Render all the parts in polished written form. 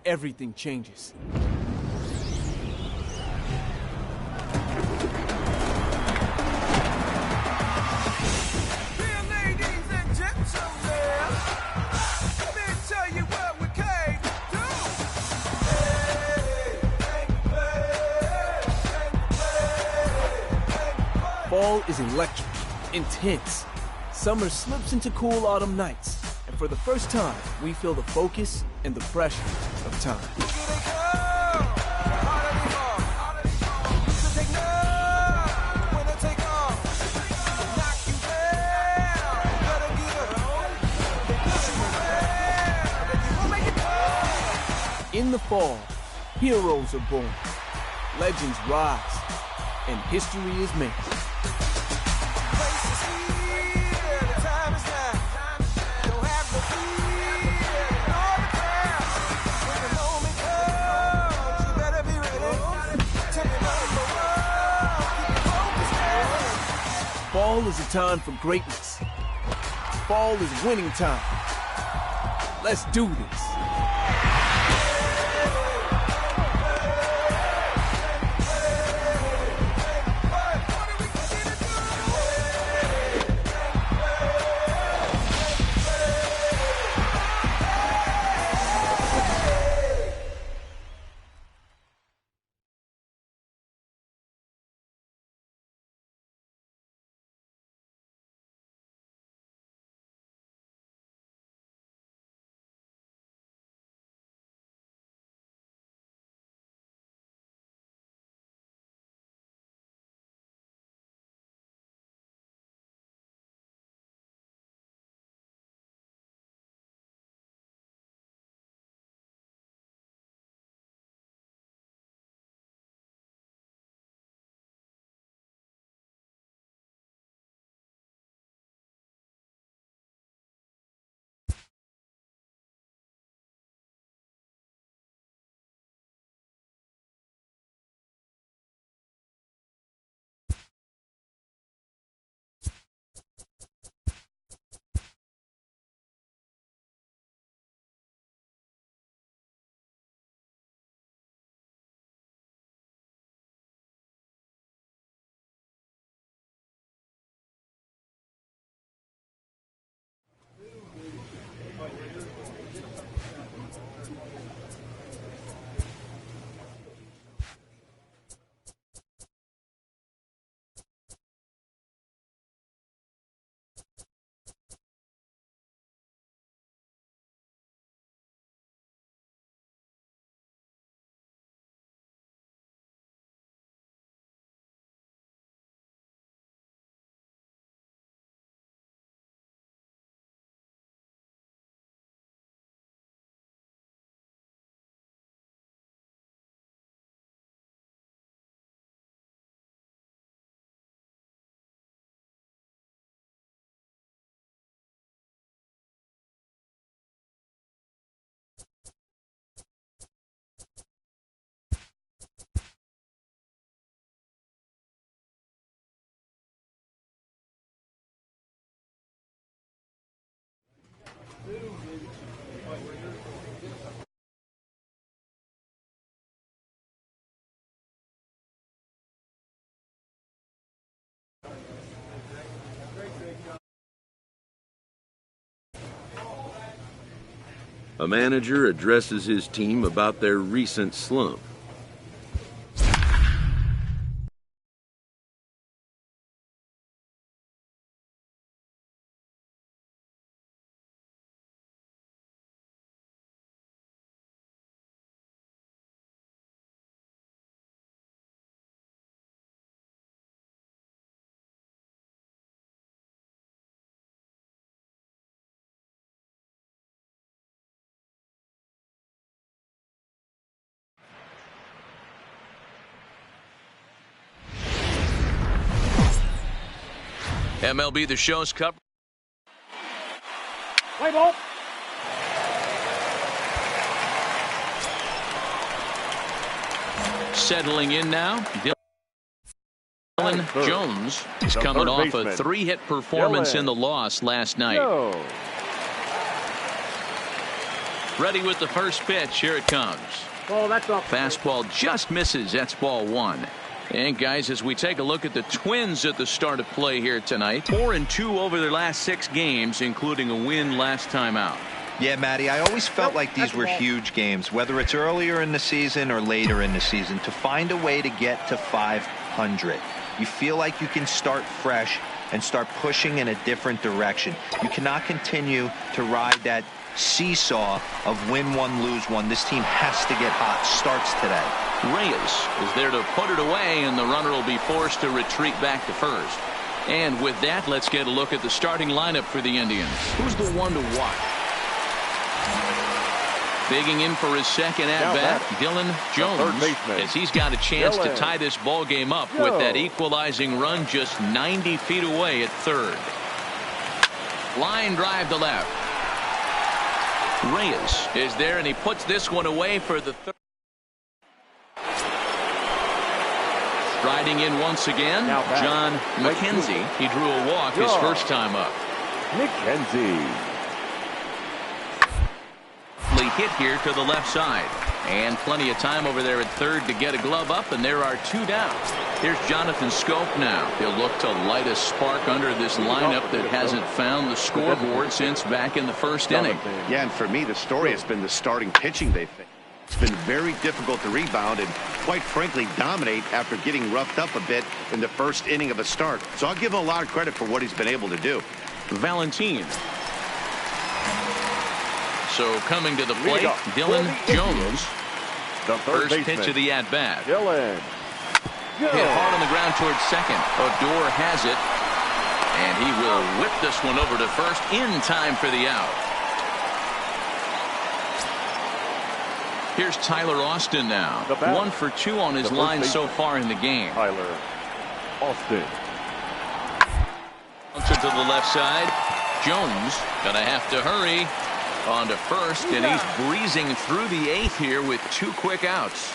everything changes. Fall is electric, intense. Summer slips into cool autumn nights. And for the first time, we feel the focus and the pressure of time. In the fall, heroes are born, legends rise, and history is made. Fall is a time for greatness. Fall is winning time. Let's do this. A manager addresses his team about their recent slump. MLB The Show's cover. Play ball. Settling in now, Dylan Jones is coming off a 3-hit performance in the loss last night. Ready with the first pitch. Here it comes. Oh, that's off. Fastball just misses. That's ball one. And guys, as we take a look at the Twins at the start of play here tonight, 4-2 over their last 6 games, including a win last time out. Yeah, Matty, I always felt like these were huge games, whether it's earlier in the season or later in the season, to find a way to get to 500. You feel like you can start fresh and start pushing in a different direction. You cannot continue to ride that seesaw of win one, lose one. This team has to get hot. Starts today. Reyes is there to put it away, and the runner will be forced to retreat back to first. And with that, let's get a look at the starting lineup for the Indians. Who's the one to watch? Digging in for his second at-bat, Dylan Jones, as he's got a chance to tie this ball game up with that equalizing run just 90 feet away at third. Line drive to left. Reyes is there, and he puts this one away for the third. Striding in once again, John McKenzie. He drew a walk his first time up. McKenzie. Hit here to the left side, and plenty of time over there at third to get a glove up, and there are 2 down. Here's Jonathan Scope now. He'll look to light a spark under this lineup that hasn't found the scoreboard since back in the first inning. Yeah, and for me, the story has been the starting pitching they faced. It's been very difficult to rebound and, quite frankly, dominate after getting roughed up a bit in the first inning of a start. So I'll give him a lot of credit for what he's been able to do. Valentin. So coming to the plate, Dylan Jones. The first pitch of the at-bat. Dylan. Hit hard on the ground towards second. Odor has it, and he will whip this one over to first in time for the out. Here's Tyler Austin now. 1 for 2 on his line so far in the game. Tyler Austin. To the left side. Jones gonna have to hurry. On to first, and he's breezing through the 8th here with 2 quick outs.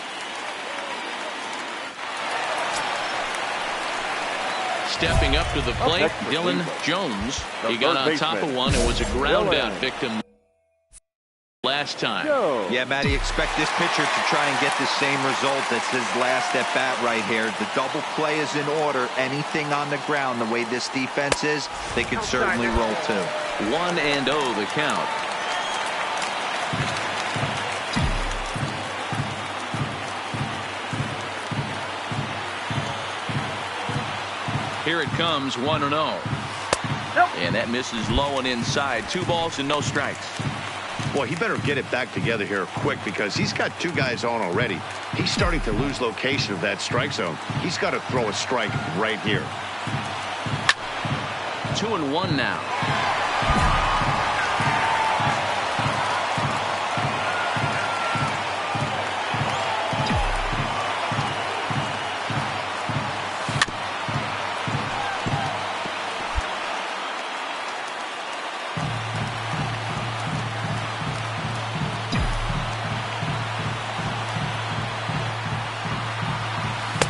Stepping up to the plate, Dylan Jones. He got on top of one and was a ground out victim last time. Yeah, Matty, expect this pitcher to try and get the same result as his last at bat right here. The double play is in order. Anything on the ground, the way this defense is, they can certainly roll too. 1-0 the count. Here it comes, 1-0. And that misses low and inside. 2 balls and no strikes. Well, he better get it back together here quick, because he's got 2 guys on already. He's starting to lose location of that strike zone. He's got to throw a strike right here. 2-1 now.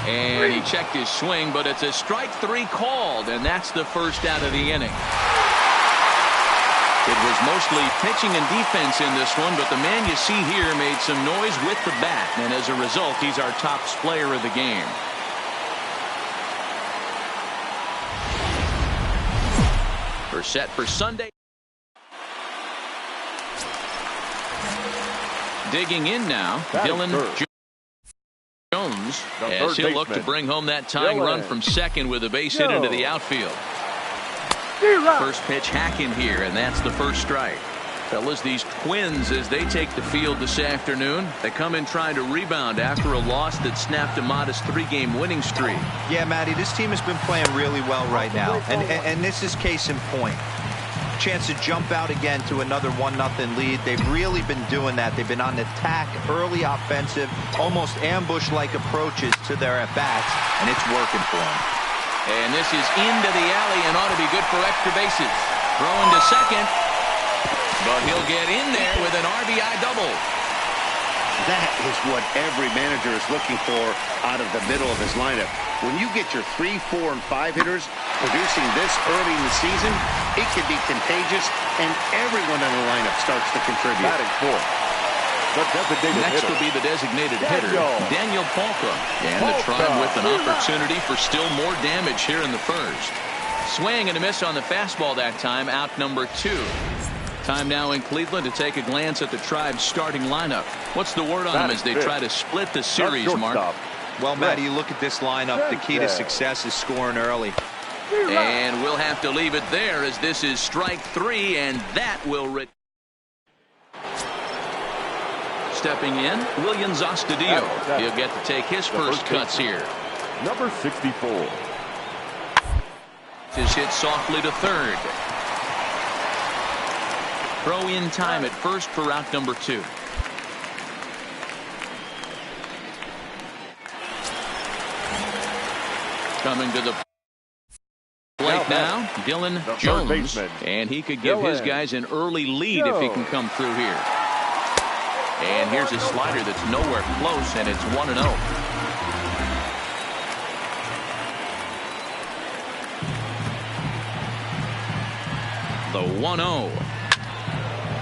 And he checked his swing, but it's a strike 3 called, and that's the first out of the inning. It was mostly pitching and defense in this one, but the man you see here made some noise with the bat, and as a result, he's our top player of the game. We're set for Sunday. Digging in now, Dylan Jones, as he'll look to bring home that tying run from second with a base hit into the outfield. First pitch hacking here, and that's the first strike. Fellas, these Twins, as they take the field this afternoon, they come in trying to rebound after a loss that snapped a modest 3-game winning streak. Yeah, Matty, this team has been playing really well right now, and this is case in point. Chance to jump out again to another 1-0 lead. They've really been doing that. They've been on attack, early offensive, almost ambush-like approaches to their at-bats, and it's working for them. And this is into the alley and ought to be good for extra bases. Throwing to second, but he'll get in there with an RBI double. That is what every manager is looking for out of the middle of his lineup. When you get your 3, 4, and 5 hitters producing this early in the season, it can be contagious and everyone in the lineup starts to contribute. Batting fourth, the designated Next hitter. will be the designated hitter, Daniel Polka. And the Tribe with an opportunity for still more damage here in the first. Swing and a miss on the fastball that time, out number 2. Time now in Cleveland to take a glance at the Tribe's starting lineup. What's the word on them as they try to split the series, Mark? Well, Matty, you look at this lineup. The key to success is scoring early. And we'll have to leave it there as this is strike 3, and that will... Stepping in, William Astudillo. He'll get to take his first cuts here. Number 64. Is hit softly to third. Throw in time at first for out number 2. Coming to the plate now, Dylan Jones, and he could give his guys an early lead if he can come through here. And here's a slider that's nowhere close, and it's 1-0. The 1-0.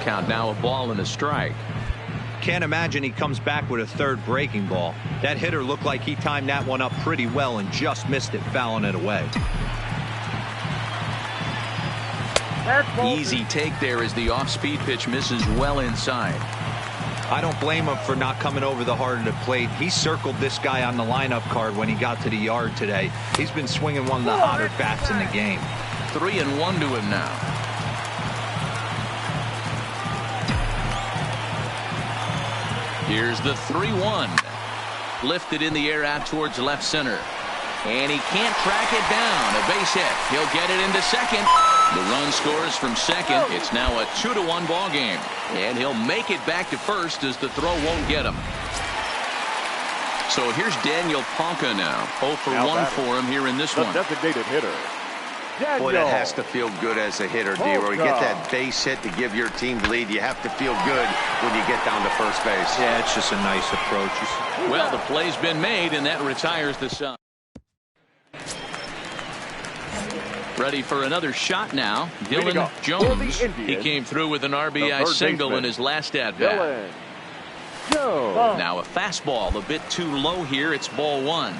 Count now, a ball and a strike. Can't imagine he comes back with a third breaking ball. That hitter looked like he timed that one up pretty well and just missed it, fouling it away. Easy take there as the off-speed pitch misses well inside. I don't blame him for not coming over the heart of the plate. He circled this guy on the lineup card when he got to the yard today. He's been swinging one of the hotter bats in the game. 3-1 to him now. Here's the 3-1. Lifted in the air out towards left center. And he can't track it down. A base hit. He'll get it into second. The run scores from second. It's now a 2-1 ball game. And he'll make it back to first as the throw won't get him. So here's Daniel Polka now. 0 for 1 for him here in this one. Designated hitter. Boy, that has to feel good as a hitter, D-Roy. You get that base hit to give your team the lead. You have to feel good when you get down to first base. Yeah, it's just a nice approach. Well, the play's been made, and that retires the side. Ready for another shot now. Dylan Jones. He came through with an RBI single in his last at-bat. Now a fastball a bit too low here. It's ball 1.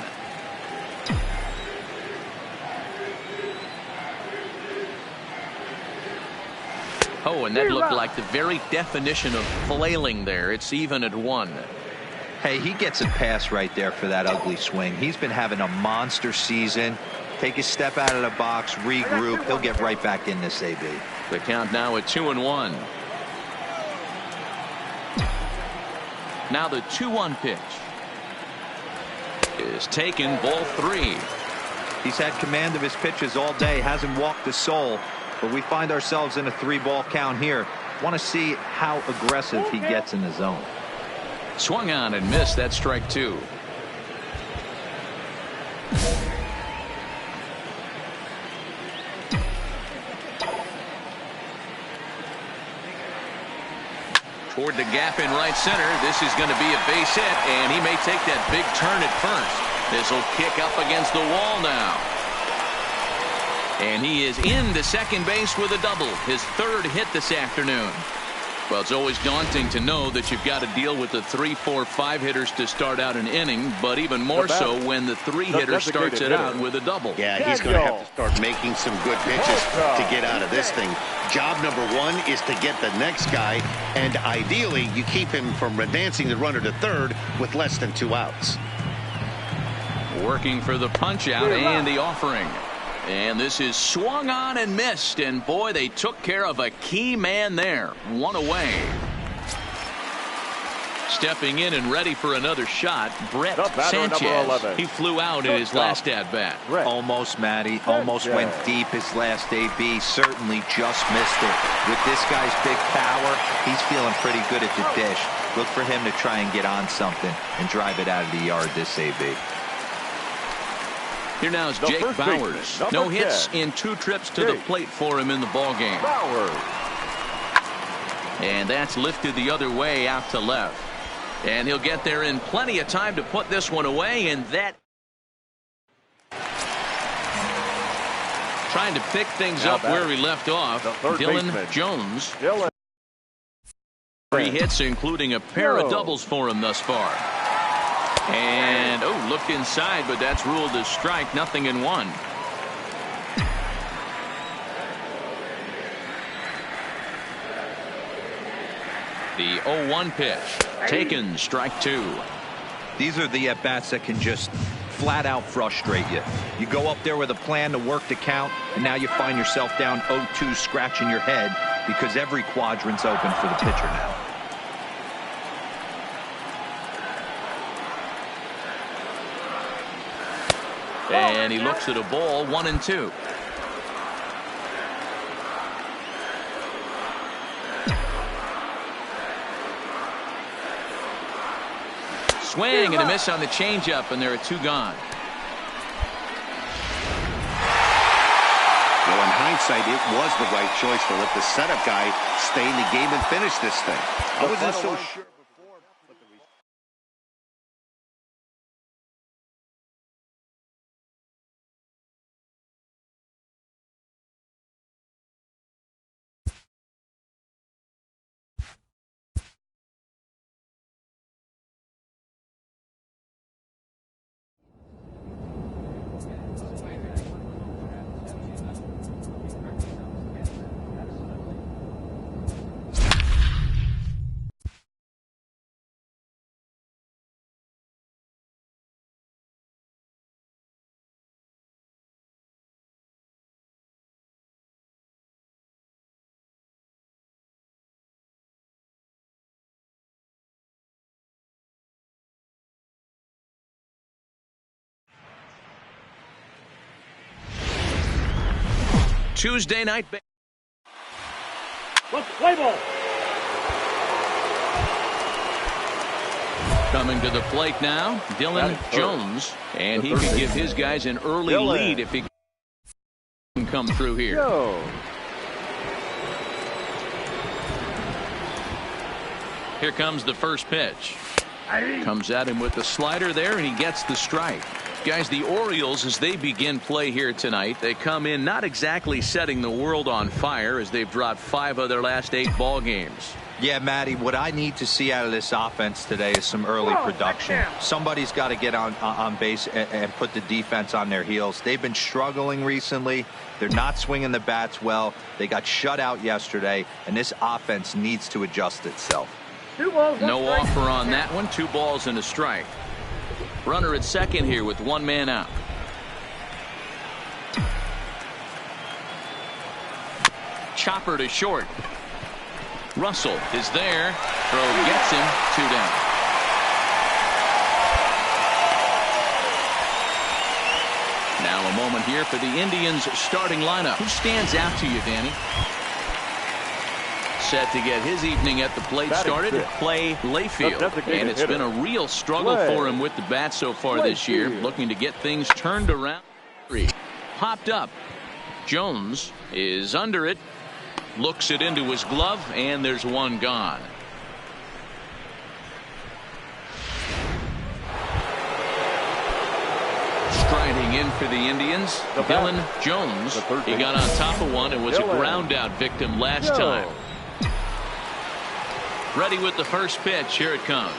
Oh, and that looked like the very definition of flailing there. It's even at 1. Hey, he gets a pass right there for that ugly swing. He's been having a monster season. Take a step out of the box, regroup. He'll get right back in this AB. The count now at 2-1. Now the 2-1 pitch is taken, ball 3. He's had command of his pitches all day, hasn't walked a soul, but we find ourselves in a 3-ball count here. Want to see how aggressive he gets in the zone. Swung on and missed. That strike 2. Toward the gap in right center. This is going to be a base hit, and he may take that big turn at first. This will kick up against the wall now. And he is into second base with a double. His third hit this afternoon. Well, it's always daunting to know that you've got to deal with the 3, 4, 5 hitters to start out an inning, but even more so when the 3-hitter starts it out with a double. Yeah, he's going to have to start making some good pitches to get out of this thing. Job number 1 is to get the next guy, and ideally you keep him from advancing the runner to third with less than 2 outs. Working for the punch out and the offering. And this is swung on and missed, and boy, they took care of a key man there. 1 away. Stepping in and ready for another shot, Brett Sanchez. He flew out in his last at-bat. Almost, Matty. Almost went deep his last AB. Certainly just missed it. With this guy's big power, he's feeling pretty good at the dish. Look for him to try and get on something and drive it out of the yard this AB. Here now is Jake Bowers. No hits in 2 trips to the plate for him in the ballgame. And that's lifted the other way out to left. And he'll get there in plenty of time to put this one away, and that Trying to pick things up where he left off. Dylan Jones. 3 hits, including a pair of doubles for him thus far. And, looked inside, but that's ruled as strike. Nothing in 1. The 0-1 pitch. Taken, strike 2. These are the at-bats that can just flat out frustrate you. You go up there with a plan to work the count, and now you find yourself down 0-2 scratching your head because every quadrant's open for the pitcher now. And he looks at a ball, 1-2. Swing and a miss on the changeup, and there are 2 gone. Well, in hindsight, it was the right choice to let the setup guy stay in the game and finish this thing. I wasn't so sure. Tuesday night. Let's play ball. Coming to the plate now, Dylan Jones, and he could give his guys an early lead if he can come through here. Here comes the first pitch. Comes at him with the slider there, and he gets the strike. Guys, the Orioles, as they begin play here tonight, they come in not exactly setting the world on fire as they've dropped 5 of their last 8 ball games. Yeah, Matty, what I need to see out of this offense today is some early production. Somebody's got to get on base and put the defense on their heels. They've been struggling recently. They're not swinging the bats well. They got shut out yesterday, and this offense needs to adjust itself. No offer on that one. 2 balls and a strike. Runner at second here with 1 man out. Chopper to short. Russell is there. Throw gets him. 2 down. Now a moment here for the Indians starting lineup. Who stands out to you, Danny? Set to get his evening at the plate started, Clay Layfield. And it's been a real struggle for him with the bat so far this year. Looking to get things turned around. Popped up. Jones is under it. Looks it into his glove, and there's 1 gone. Striding in for the Indians, Dylan Jones. He got on top of one and was a ground out victim last time. Ready with the first pitch. Here it comes.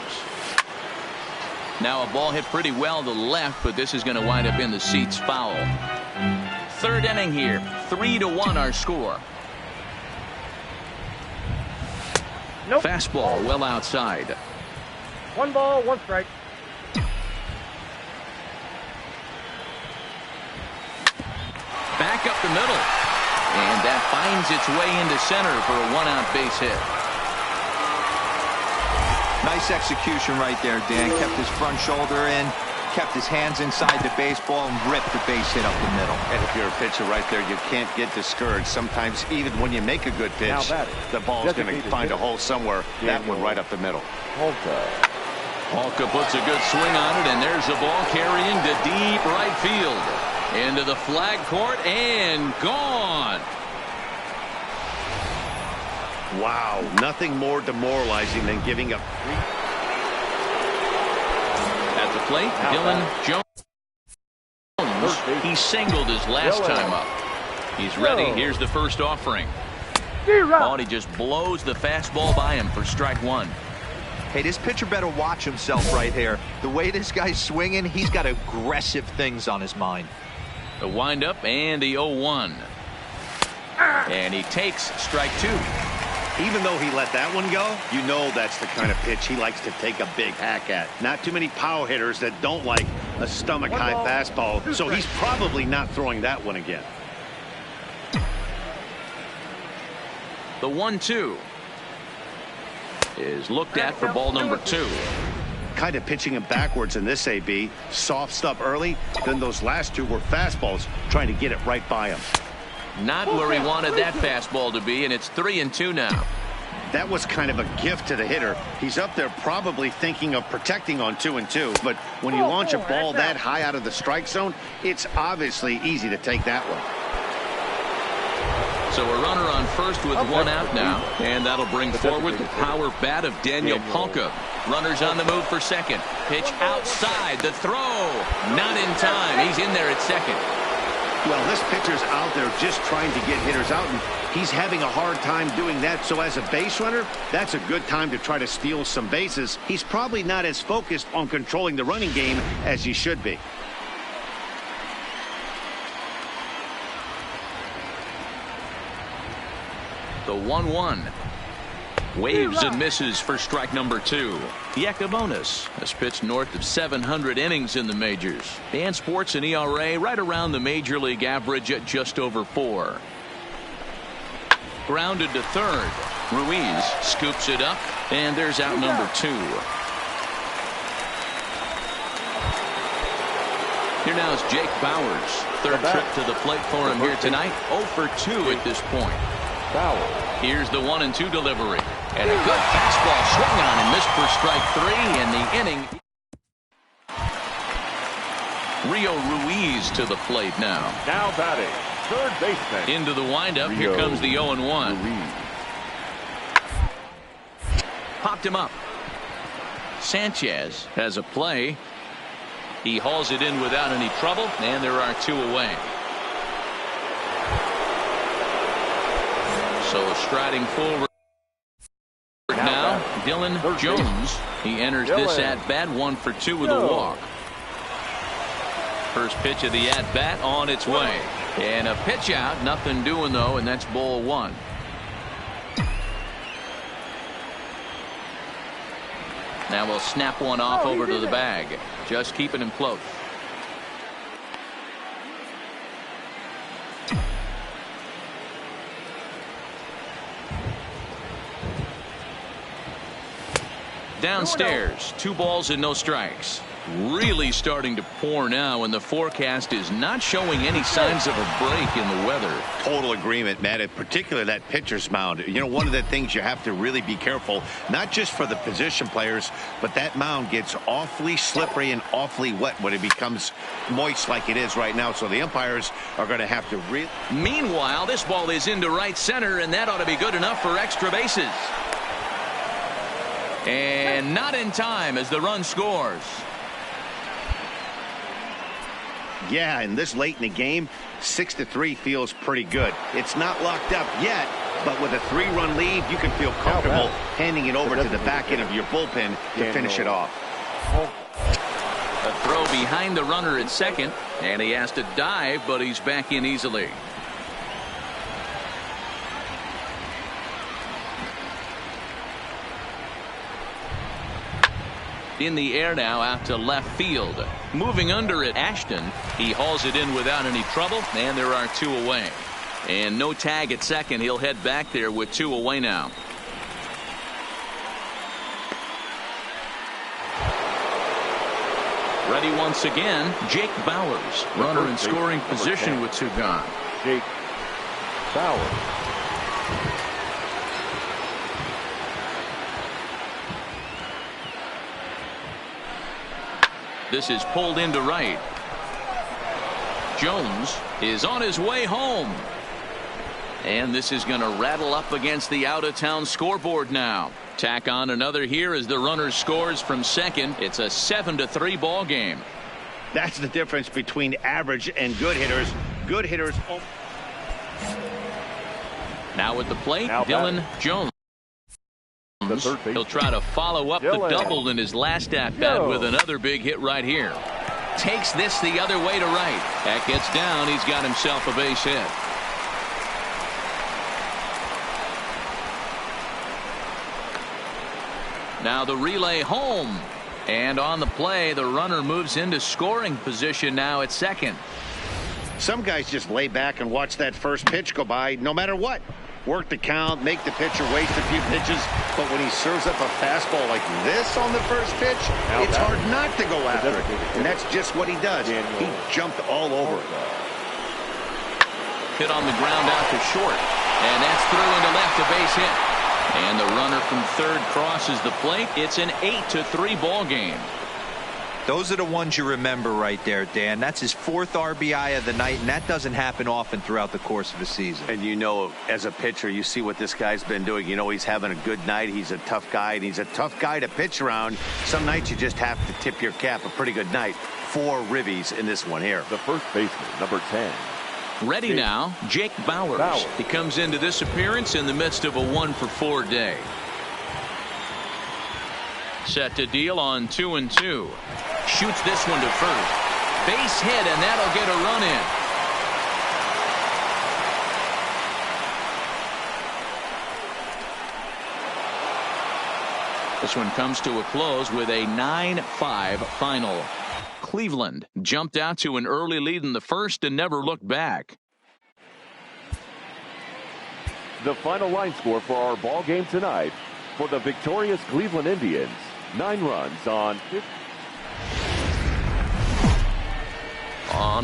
Now a ball hit pretty well to the left, but this is going to wind up in the seats foul. 3rd inning here. 3-1 our score. Fastball well outside. 1 ball, 1 strike. Back up the middle. And that finds its way into center for a 1-out base hit. Nice execution right there, Dan. Kept his front shoulder in, kept his hands inside the baseball, and ripped the base hit up the middle. And if you're a pitcher right there, you can't get discouraged. Sometimes even when you make a good pitch, the ball's going to find a hole somewhere. That one right up the middle. Halka puts a good swing on it, and there's the ball carrying to deep right field. Into the flag court, and gone. Wow, nothing more demoralizing than giving up. At the plate, Dylan Jones. He singled his last time up. He's ready. Here's the first offering. Oh, and he just blows the fastball by him for strike one. Hey, this pitcher better watch himself right here. The way this guy's swinging, he's got aggressive things on his mind. The windup and the 0-1. And he takes strike two. Even though he let that one go, you know that's the kind of pitch he likes to take a big hack at. Not too many power hitters that don't like a stomach-high fastball, so he's probably not throwing that one again. The 1-2 is looked at for ball number 2. Kind of pitching him backwards in this AB. Soft stuff early, then those last two were fastballs, trying to get it right by him. Not where he wanted that fastball to be, and it's 3-2 now. That was kind of a gift to the hitter. He's up there probably thinking of protecting on 2-2, but when you launch a ball that high out of the strike zone, it's obviously easy to take that one. So a runner on first with one out now, and that'll bring forward the power bat of Daniel Polka. Runners on the move for second. Pitch outside, the throw. Not in time. He's in there at second. Well, this pitcher's out there just trying to get hitters out, and he's having a hard time doing that. So as a base runner, that's a good time to try to steal some bases. He's probably not as focused on controlling the running game as he should be. The 1-1. Waves and misses for strike number 2. Yakibonis has pitched north of 700 innings in the majors and sports an ERA right around the major league average at just over 4. Grounded to third. Ruiz scoops it up, and there's out number 2. Here now is Jake Bauers. Third trip to the plate for him here tonight. 0 for 2 at this point. Here's the 1-2 delivery. And a good fastball swung on and missed for strike 3 in the inning. Rio Ruiz to the plate now. Now batting, third baseman. Into the windup. Here comes the 0-1. Popped him up. Sanchez has a play. He hauls it in without any trouble, and there are 2 away. So striding forward now, Dylan Jones. He enters this at-bat 1 for 2 with a walk. First pitch of the at-bat on its way. And a pitch out, nothing doing though, and that's ball 1. Now we'll snap one off over to the bag. Just keeping him close. Downstairs, 2 balls and no strikes. Really starting to pour now, and the forecast is not showing any signs of a break in the weather. Total agreement, Matt, in particular that pitcher's mound. You know, one of the things you have to really be careful, not just for the position players, but that mound gets awfully slippery and awfully wet when it becomes moist like it is right now. So the umpires are going to have to really... Meanwhile, this ball is into right center, and that ought to be good enough for extra bases. And not in time as the run scores. Yeah, and this late in the game, 6-3 feels pretty good. It's not locked up yet, but with a 3-run lead, you can feel comfortable handing it over to the back end of your bullpen to finish it off. A throw behind the runner at second, and he has to dive, but he's back in easily. In the air now out to left field. Moving under it, Ashton. He hauls it in without any trouble, and there are 2 away. And no tag at second. He'll head back there with 2 away now. Ready once again, Jake Bauers. Runner in scoring position with 2 gone. Jake Bauers. This is pulled into right. Jones is on his way home. And this is going to rattle up against the out-of-town scoreboard now. Tack on another here as the runner scores from second. It's a 7-3 ball game. That's the difference between average and good hitters. Good hitters. Now at the plate, Dylan Jones. He'll try to follow up the double in his last at-bat with another big hit right here. Takes this the other way to right. That gets down. He's got himself a base hit. Now the relay home. And on the play, the runner moves into scoring position now at second. Some guys just lay back and watch that first pitch go by no matter what. Work the count, make the pitcher waste a few pitches, but when he serves up a fastball like this on the first pitch, it's hard not to go after it. And that's just what he does. He jumped all over it. Hit on the ground out to short. And that's through into left, a base hit. And the runner from third crosses the plate. It's an 8-3 ball game. Those are the ones you remember right there, Dan. That's his 4th RBI of the night, and that doesn't happen often throughout the course of a season. And you know, as a pitcher, you see what this guy's been doing. You know, he's having a good night. He's a tough guy, and he's a tough guy to pitch around. Some nights you just have to tip your cap. A pretty good night. 4 ribbies in this one here. The first baseman, number 10. Ready now, Jake Bauers. He comes into this appearance in the midst of a 1-for-4 day. Set to deal on 2-2. Shoots this one to first. Base hit, and that'll get a run in. This one comes to a close with a 9-5 final. Cleveland jumped out to an early lead in the first and never looked back. The final line score for our ball game tonight for the victorious Cleveland Indians. 9 runs on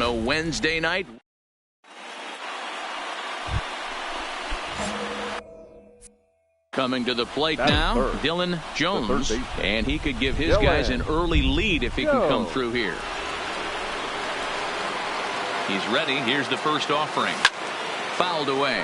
a Wednesday night. Coming to the plate now, Dylan Jones, and he could give his guys an early lead if he can come through here. He's ready. Here's the first offering. Fouled away.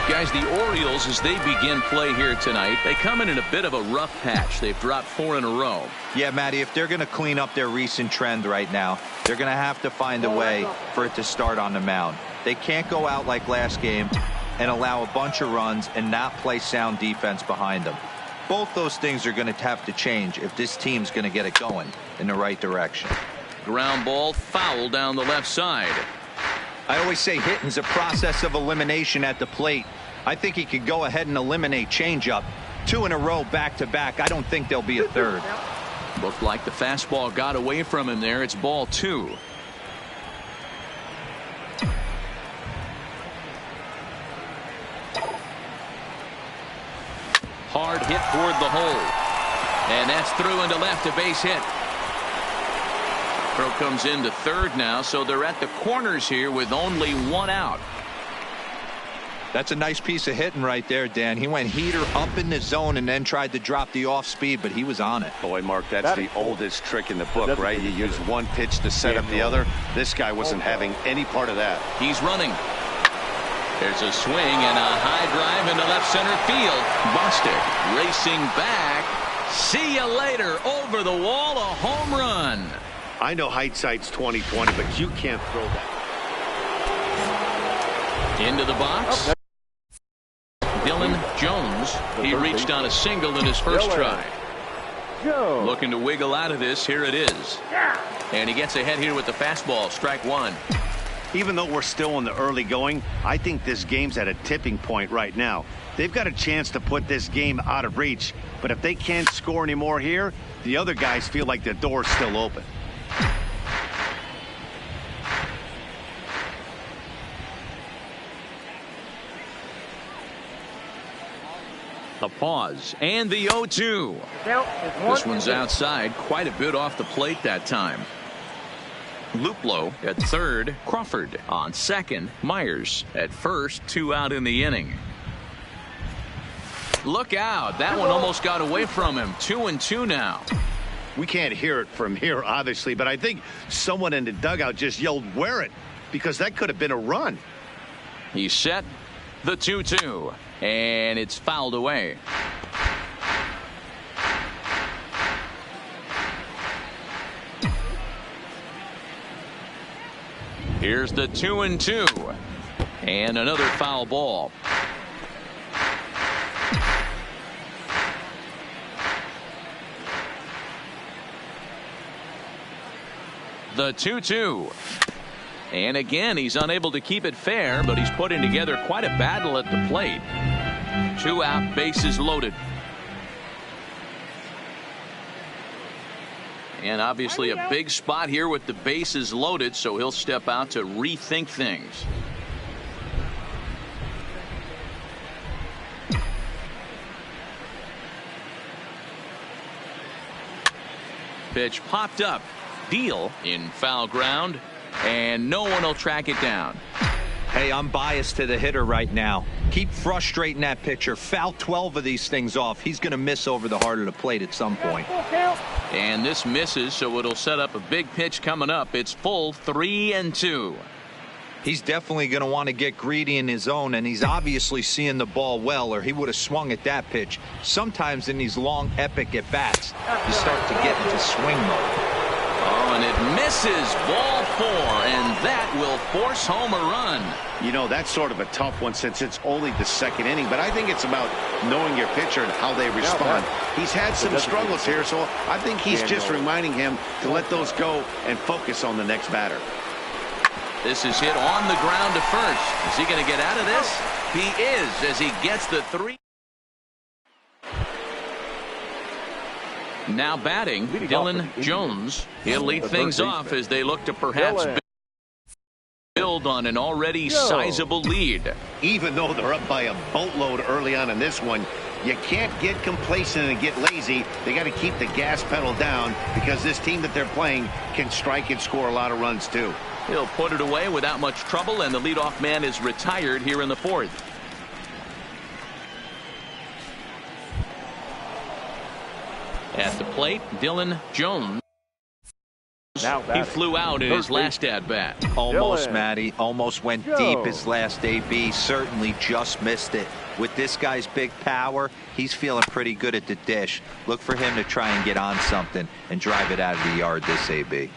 Guys, the Orioles, as they begin play here tonight, they come in a bit of a rough patch. They've dropped 4 in a row. Yeah, Matty, if they're going to clean up their recent trend right now, they're going to have to find a way for it to start on the mound. They can't go out like last game and allow a bunch of runs and not play sound defense behind them. Both those things are going to have to change if this team's going to get it going in the right direction. Ground ball foul down the left side. I always say hitting's a process of elimination at the plate. I think he could go ahead and eliminate changeup. 2 in a row back-to-back. I don't think there'll be a third. Looked like the fastball got away from him there. It's ball 2. Hard hit toward the hole. And that's through into left, a base hit. Throw comes into third now, so they're at the corners here with only 1 out. That's a nice piece of hitting right there, Dan. He went heater up in the zone and then tried to drop the off speed, but he was on it. Boy, Mark, that's the oldest trick in the book, right? You use one pitch to set up the other. This guy wasn't having any part of that. He's running. There's a swing and a high drive into left center field. Busted. Racing back. See you later. Over the wall, a home run. I know hindsight's 20/20, but you can't throw that. Into the box. Dylan Jones. He reached on a single in his first try. Looking to wiggle out of this. Here it is. And he gets ahead here with the fastball. Strike 1. Even though we're still in the early going, I think this game's at a tipping point right now. They've got a chance to put this game out of reach, but if they can't score anymore here, the other guys feel like the door's still open. A pause and the 0-2. This one's outside, quite a bit off the plate that time. Luplow at third, Crawford on second, Myers at first, 2 out in the inning. Look out, that one almost got away from him. 2-2 now. We can't hear it from here, obviously, but I think someone in the dugout just yelled, "Wear it," because that could have been a run. He's set, the 2-2, and it's fouled away. Here's the 2-2. And another foul ball. The 2-2. And again, he's unable to keep it fair, but he's putting together quite a battle at the plate. 2 out, bases loaded. And obviously a big spot here with the bases loaded, so he'll step out to rethink things. Pitch popped up. Deal in foul ground, and no one will track it down. Hey, I'm biased to the hitter right now. Keep frustrating that pitcher. Foul 12 of these things off. He's going to miss over the heart of the plate at some point. And this misses, so it'll set up a big pitch coming up. It's full 3-2. He's definitely going to want to get greedy in his zone, and he's obviously seeing the ball well, or he would have swung at that pitch. Sometimes in these long, epic at-bats, you start to get into swing mode. Oh, and it misses. Ball 4, and that will force home a run. You know, that's sort of a tough one since it's only the second inning, but I think it's about knowing your pitcher and how they respond. He's had some struggles here, so I think he's just reminding him to let those go and focus on the next batter. This is hit on the ground to first. Is he going to get out of this? He is, as he gets the 3. Now batting, Dylan Jones. He'll lead things off as they look to perhaps build on an already sizable lead. Even though they're up by a boatload early on in this one, you can't get complacent and get lazy. They got to keep the gas pedal down because this team that they're playing can strike and score a lot of runs too. He'll put it away without much trouble, and the leadoff man is retired here in the 4th. At the plate, Dylan Jones. He flew out in his last at-bat. Almost, Matty. Almost went deep his last AB. Certainly just missed it. With this guy's big power, he's feeling pretty good at the dish. Look for him to try and get on something and drive it out of the yard this AB.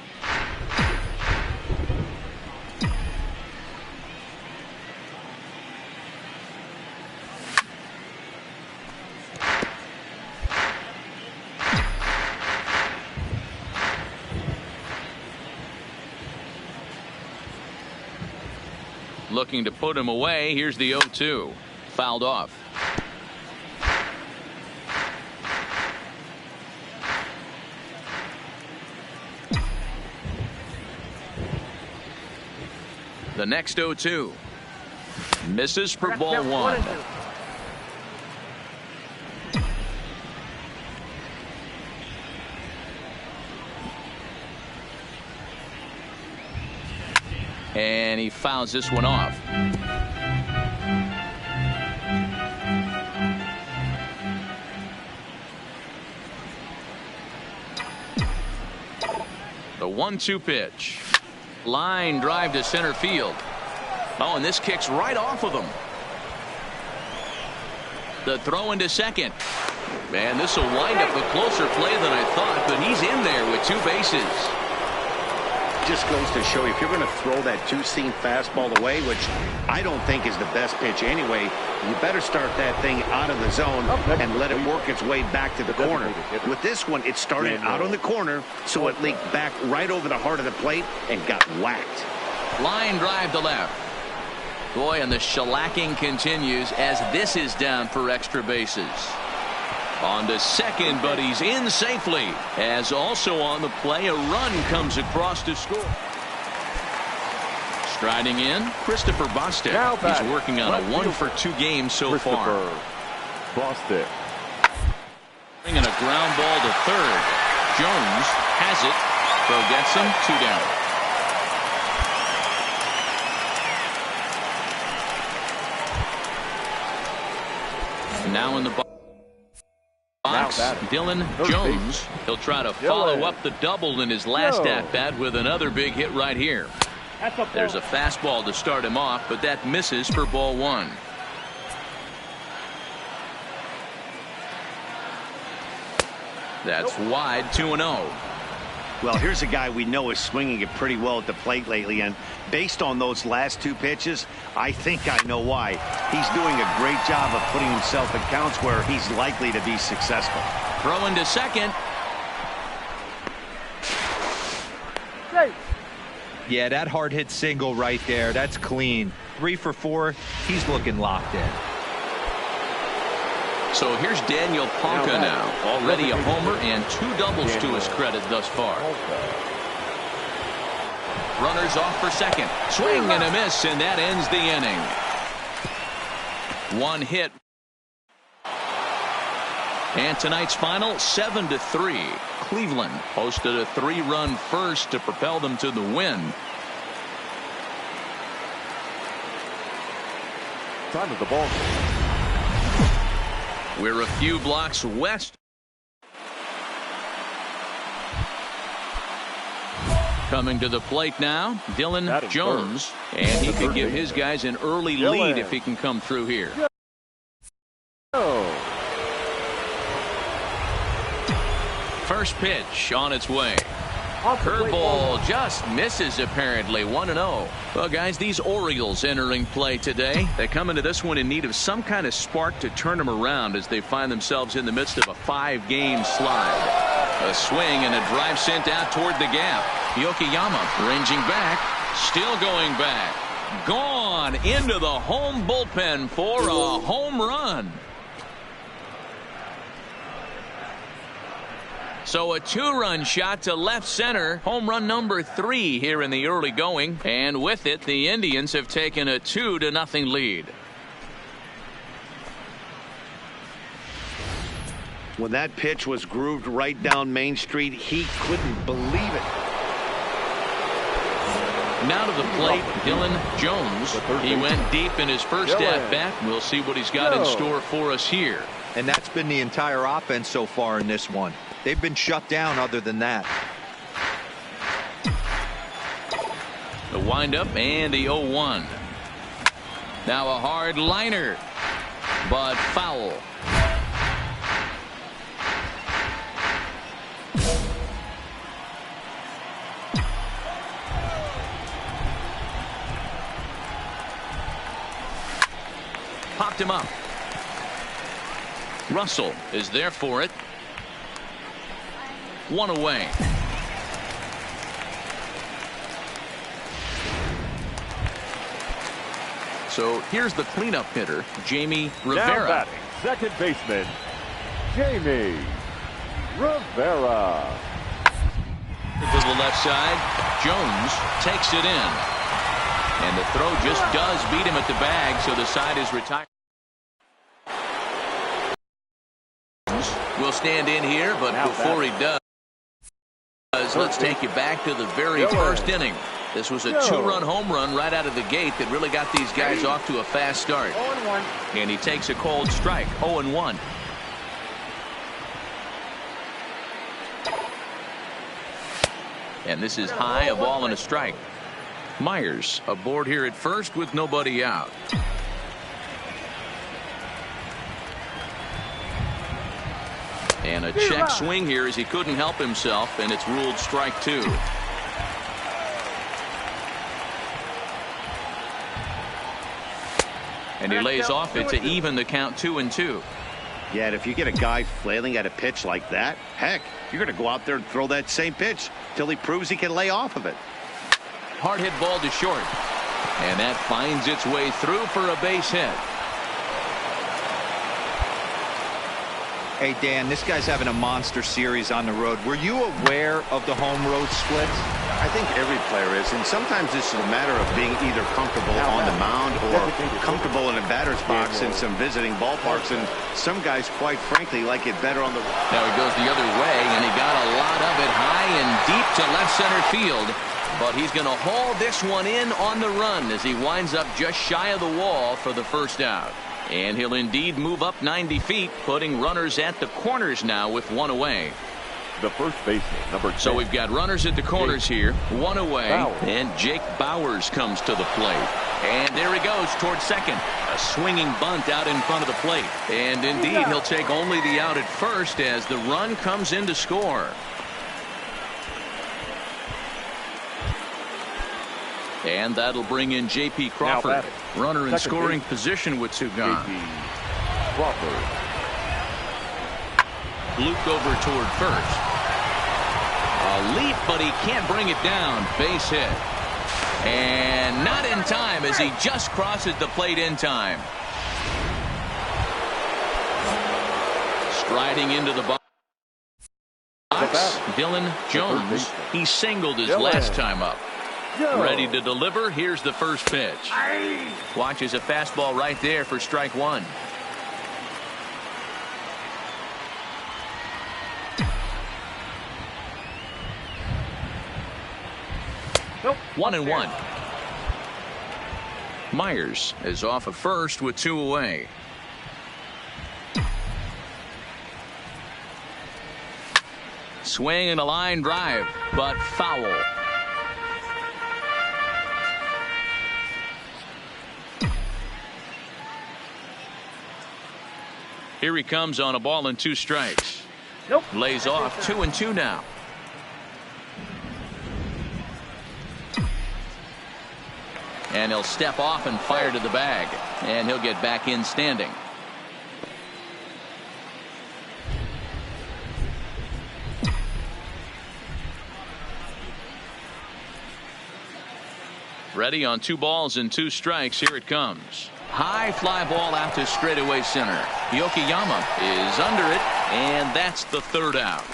Looking to put him away. Here's the 0-2. Fouled off. The next 0-2. Misses for ball 1. And he fouls this one off. The 1-2 pitch. Line drive to center field. Oh, and this kicks right off of him. The throw into second. Man, this will wind up a closer play than I thought, but he's in there with 2 bases. Just goes to show you, if you're going to throw that 2-seam fastball away, which I don't think is the best pitch anyway, you better start that thing out of the zone and let it work its way back to the corner. With this one, it started out on the corner, so it leaked back right over the heart of the plate and got whacked. Line drive to left. Boy, and the shellacking continues as this is down for extra bases. On to second, but he's in safely. As also on the play, a run comes across to score. Striding in, Christopher Bostic. He's working on a 1-for-2 game so far. Bostic. Bringing a ground ball to third. Jones has it. Throw gets him. 2 down. Now in the box, Dylan Jones. He'll try to follow up the double in his last at-bat with another big hit right here. There's a fastball to start him off, but that misses for ball 1. That's wide, 2-0. Well, here's a guy we know is swinging it pretty well at the plate lately, and based on those last 2 pitches, I think I know why. He's doing a great job of putting himself in counts where he's likely to be successful. Throwing to second. Safe. Yeah, that hard hit single right there. That's clean. 3 for 4. He's looking locked in. So here's Daniel Ponca now. Already a homer and 2 doubles to his credit thus far. Runners off for second. Swing and a miss, and that ends the inning. 1 hit. And tonight's final, 7-3. Cleveland posted a 3-run first to propel them to the win. Time of the ball. We're a few blocks west. Coming to the plate now, Dylan Jones, and he could give his guys an early lead if he can come through here. First pitch on its way. Curveball just misses apparently. 1-0. Well, guys, these Orioles entering play today. They come into this one in need of some kind of spark to turn them around as they find themselves in the midst of a 5-game slide. A swing and a drive sent out toward the gap. Yokoyama ranging back, still going back. Gone into the home bullpen for a home run. So a 2-run shot to left center. Home run number 3 here in the early going. And with it, the Indians have taken a 2-0 lead. When that pitch was grooved right down Main Street, he couldn't believe it. Now to the plate, Dylan Jones. He went deep in his first at-bat. We'll see what he's got in store for us here. And that's been the entire offense so far in this one. They've been shut down other than that. The windup and the 0-1. Now a hard liner, but foul. Popped him up. Russell is there for it. 1 away. So here's the cleanup hitter, Jamie Rivera. Now batting, second baseman, Jamie Rivera. To the left side, Jones takes it in. And the throw just does beat him at the bag, so the side is retired. Will stand in here, but before he does, let's take you back to the very first inning. This was a 2-run home run right out of the gate that really got these guys off to a fast start. 0-1. And he takes a cold strike. 0-1. And this is high, a ball and a strike. Myers aboard here at first with nobody out. And a check swing here as he couldn't help himself, and it's ruled strike 2. And he lays off it to even the count 2-2. Yeah, and if you get a guy flailing at a pitch like that, heck, you're going to go out there and throw that same pitch till he proves he can lay off of it. Hard hit ball to short. And that finds its way through for a base hit. Hey, Dan, this guy's having a monster series on the road. Were you aware of the home-road splits? I think every player is, and sometimes this is a matter of being either comfortable on the mound or comfortable in a batter's box in some visiting ballparks, and some guys, quite frankly, like it better on the road. Now he goes the other way, and he got a lot of it high and deep to left center field, but he's going to haul this one in on the run as he winds up just shy of the wall for the first out. And he'll indeed move up 90 feet, putting runners at the corners now with 1 away. The first baseman, number 10. So we've got runners at the corners here, 1 away, and Jake Bowers comes to the plate. And there he goes towards second. A swinging bunt out in front of the plate. And indeed, he'll take only the out at first as the run comes in to score. And that'll bring in J.P. Crawford. Runner in scoring position with two gone. Crawford. Luke over toward first. A leap, but he can't bring it down. Base hit. And not in time as he just crosses the plate in time. Striding into the box. Dylan Jones. He singled his last time up. Ready to deliver. Here's the first pitch. Watches a fastball right there for strike one. Nope. 1-1. Myers is off of first with two away. Swing and a line drive, but foul. Here he comes on a ball and two strikes. Nope. Lays off 2-2 now. And he'll step off and fire to the bag. And he'll get back in standing. Ready on 2 balls and 2 strikes. Here it comes. High fly ball out to straightaway center. Yokoyama is under it, and that's the third out.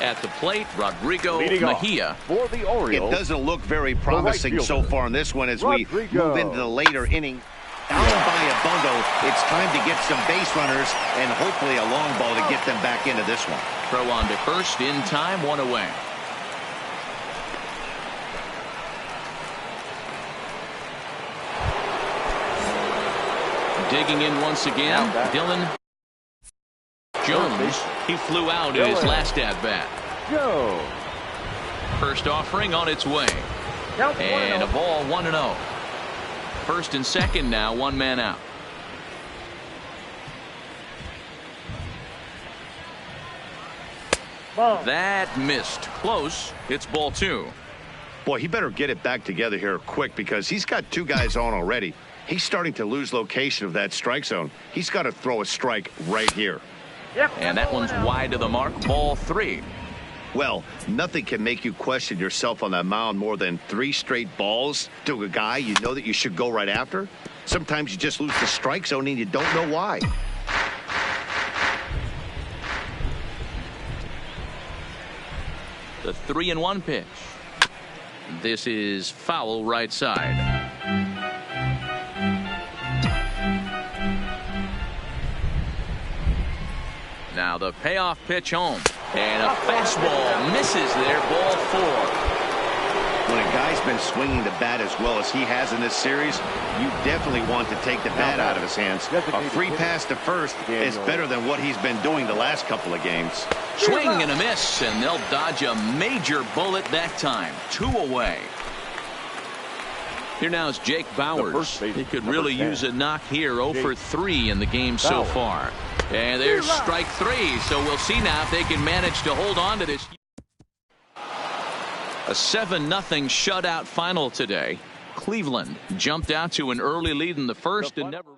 At the plate, Rodrigo Mejia. For the Orioles. It doesn't look very promising so far in this one as we move into the later inning. Down by a bundle, it's time to get some base runners and hopefully a long ball to get them back into this one. Throw on to first in time, 1 away. Digging in once again, Dylan Jones. He flew out in his last at-bat. First offering on its way. And a ball, 1-0. First and second now, 1 man out. That missed. Close. It's ball 2. Boy, he better get it back together here quick because he's got 2 guys on already. He's starting to lose location of that strike zone. He's got to throw a strike right here. And that one's wide to the mark. Ball 3. Well, nothing can make you question yourself on that mound more than 3 straight balls to a guy you know that you should go right after. Sometimes you just lose the strike zone and you don't know why. The 3-1 pitch. This is foul right side. Now the payoff pitch home. And a fastball misses there. Ball 4. When a guy's been swinging the bat as well as he has in this series, you definitely want to take the bat out of his hands. A free pass to first is better than what he's been doing the last couple of games. Swing and a miss, and they'll dodge a major bullet that time. 2 away. Here now is Jake Bowers. He could really use a knock here. 0 for 3 in the game so far. And there's strike 3. So we'll see now if they can manage to hold on to this. A 7-0 shutout final today. Cleveland jumped out to an early lead in the first and never